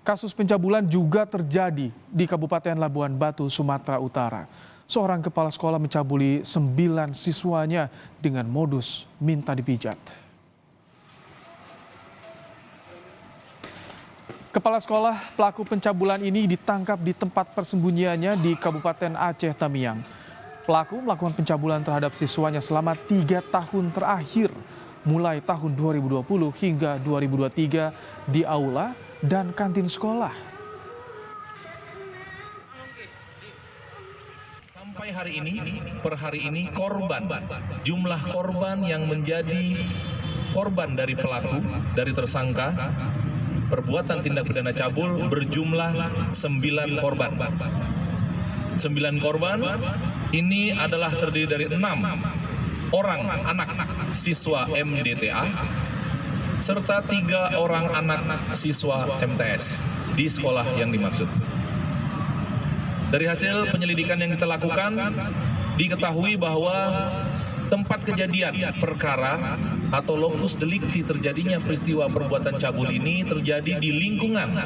Kasus pencabulan juga terjadi di Kabupaten Labuan Batu, Sumatera Utara. Seorang kepala sekolah mencabuli 9 siswanya dengan modus minta dipijat. Kepala sekolah pelaku pencabulan ini ditangkap di tempat persembunyiannya di Kabupaten Aceh Tamiang. Pelaku melakukan pencabulan terhadap siswanya selama 3 tahun terakhir, mulai tahun 2020 hingga 2023 di aula dan kantin sekolah. Sampai hari ini, per hari ini jumlah korban yang menjadi korban dari pelaku, dari tersangka, perbuatan tindak pidana cabul berjumlah 9 korban. 9 korban ini adalah terdiri dari 6 orang anak siswa MDTA, serta 3 orang anak siswa MTS di sekolah yang dimaksud. Dari hasil penyelidikan yang kita lakukan, diketahui bahwa tempat kejadian perkara atau lokus delikti terjadinya peristiwa perbuatan cabul ini terjadi di lingkungan